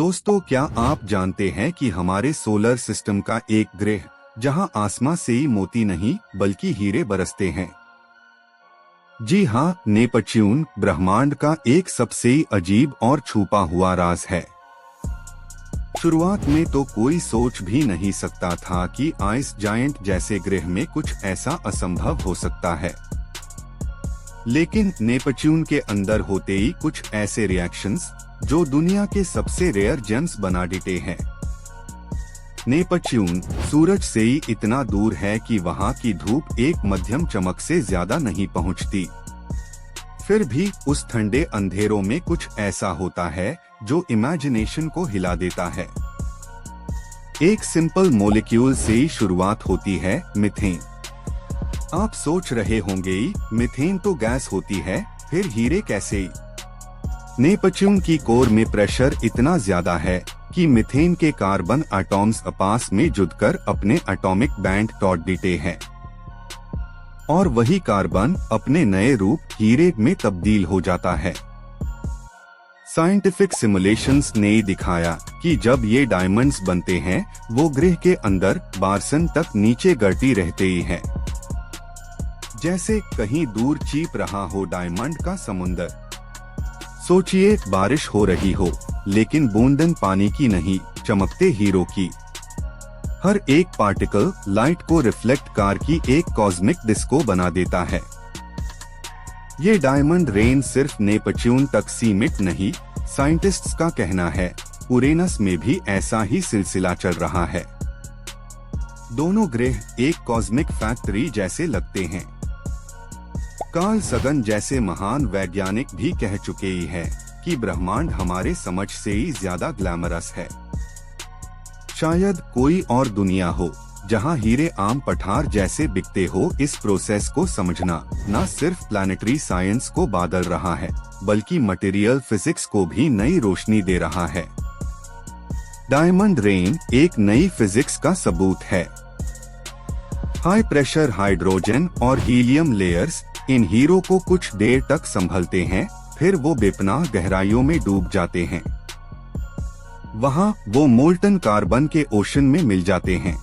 दोस्तों, क्या आप जानते हैं कि हमारे सोलर सिस्टम का एक ग्रह जहां आसमां से ही मोती नहीं बल्कि हीरे बरसते हैं। जी हाँ, नेपच्यून ब्रह्मांड का एक सबसे अजीब और छुपा हुआ राज है। शुरुआत में तो कोई सोच भी नहीं सकता था कि आइस जायंट जैसे ग्रह में कुछ ऐसा असंभव हो सकता है। लेकिन नेपच्यून के अंदर होते ही कुछ ऐसे रिएक्शंस जो दुनिया के सबसे रेयर जेम्स बना देते हैं। नेपच्यून सूरज से ही इतना दूर है कि वहां की धूप एक मध्यम चमक से ज्यादा नहीं पहुंचती। फिर भी उस ठंडे अंधेरों में कुछ ऐसा होता है जो इमेजिनेशन को हिला देता है। एक सिंपल मॉलिक्यूल से ही शुरुआत होती है, मीथेन। आप सोच रहे होंगे, मीथेन तो गैस होती है, फिर हीरे कैसे? नेपच्यून की कोर में प्रेशर इतना ज्यादा है कि मीथेन के कार्बन एटॉम्स आपस में जुड़कर अपने एटॉमिक बैंड तोड़ देते हैं और वही कार्बन अपने नए रूप हीरे में तब्दील हो जाता है। साइंटिफिक सिमुलेशंस ने दिखाया कि जब ये डायमंड्स बनते हैं, वो ग्रह के अंदर बारसन तक नीचे गिरती रहते ही है, जैसे कहीं दूर छिप रहा हो डायमंड का समुंदर। सोचिए, बारिश हो रही हो लेकिन बूंदन पानी की नहीं, चमकते हीरो की। हर एक पार्टिकल लाइट को रिफ्लेक्ट कार की एक कॉस्मिक डिस्को बना देता है। ये डायमंड रेन सिर्फ नेपच्यून तक सीमित नहीं, साइंटिस्ट्स का कहना है यूरेनस में भी ऐसा ही सिलसिला चल रहा है। दोनों ग्रह एक कॉस्मिक फैक्ट्री जैसे लगते हैं। कार्ल सगन जैसे महान वैज्ञानिक भी कह चुके ही हैं कि ब्रह्मांड हमारे समझ से ही ज्यादा ग्लैमरस है। शायद कोई और दुनिया हो जहां हीरे आम पठार जैसे बिकते हो। इस प्रोसेस को समझना न सिर्फ प्लैनेटरी साइंस को बदल रहा है बल्कि मटेरियल फिजिक्स को भी नई रोशनी दे रहा है। डायमंड रेन एक नई फिजिक्स का सबूत है। हाई प्रेशर हाइड्रोजन और हीलियम लेयर्स इन हीरो को कुछ देर तक संभलते हैं, फिर वो बेपनाह गहराइयों में डूब जाते हैं। वहां वो मोल्टन कार्बन के ओशन में मिल जाते हैं।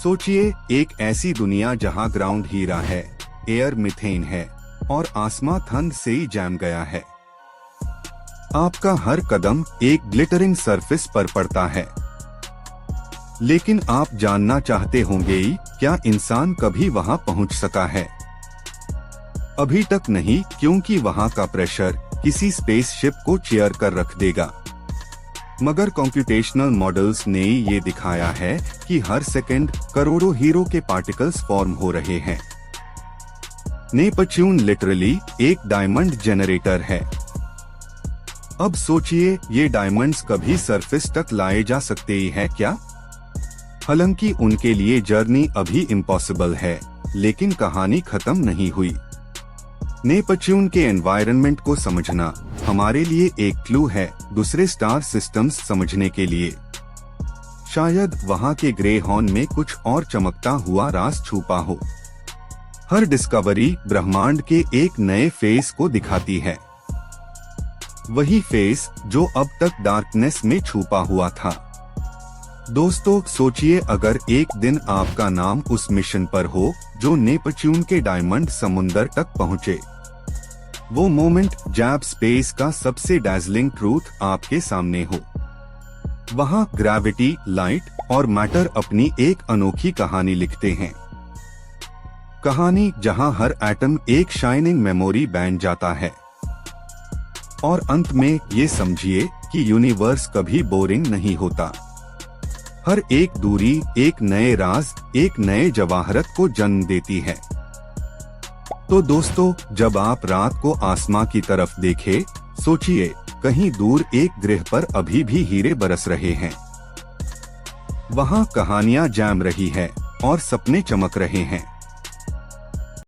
सोचिए, एक ऐसी दुनिया जहां ग्राउंड हीरा है, एयर मीथेन है और आसमां ठंड से ही जम गया है। आपका हर कदम एक ग्लिटरिंग सरफेस पर पड़ता है। लेकिन आप जानना चाहते होंगे, क्या इंसान कभी वहां पहुंच सका है? अभी तक नहीं, क्योंकि वहां का प्रेशर किसी स्पेसशिप को चीयर कर रख देगा। मगर कंप्यूटेशनल मॉडल्स ने ये दिखाया है कि हर सेकंड करोड़ों हीरो के पार्टिकल्स फॉर्म हो रहे हैं। नेपच्यून लिटरली एक डायमंड जनरेटर है। अब सोचिए, ये डायमंड्स कभी सरफेस तक लाए जा सकते ही है क्या? हालांकि उनके लिए जर्नी अभी इम्पॉसिबल है, लेकिन कहानी खत्म नहीं हुई। नेपच्यून के एनवायरनमेंट को समझना हमारे लिए एक क्लू है दूसरे स्टार सिस्टम्स समझने के लिए। शायद वहां के ग्रे हॉर्न में कुछ और चमकता हुआ राज छुपा हो। हर डिस्कवरी ब्रह्मांड के एक नए फेस को दिखाती है, वही फेस जो अब तक डार्कनेस में छुपा हुआ था। दोस्तों, सोचिए, अगर एक दिन आपका नाम उस मिशन पर हो जो नेपच्यून के डायमंड समुंदर तक पहुंचे। वो मोमेंट जब स्पेस का सबसे डैज़लिंग ट्रूथ आपके सामने हो। वहां ग्रेविटी, लाइट और मैटर अपनी एक अनोखी कहानी लिखते हैं। कहानी जहां हर एटम एक शाइनिंग मेमोरी बन जाता है। और अंत में ये समझिए कि यूनिवर्स कभी बोरिंग नहीं होता। हर एक दूरी एक नए राज, एक नए जवाहरत को जन्म देती है। तो दोस्तों, जब आप रात को आसमां की तरफ देखें, सोचिए, कहीं दूर एक ग्रह पर अभी भी हीरे बरस रहे हैं। वहां कहानियां जम रही है और सपने चमक रहे हैं।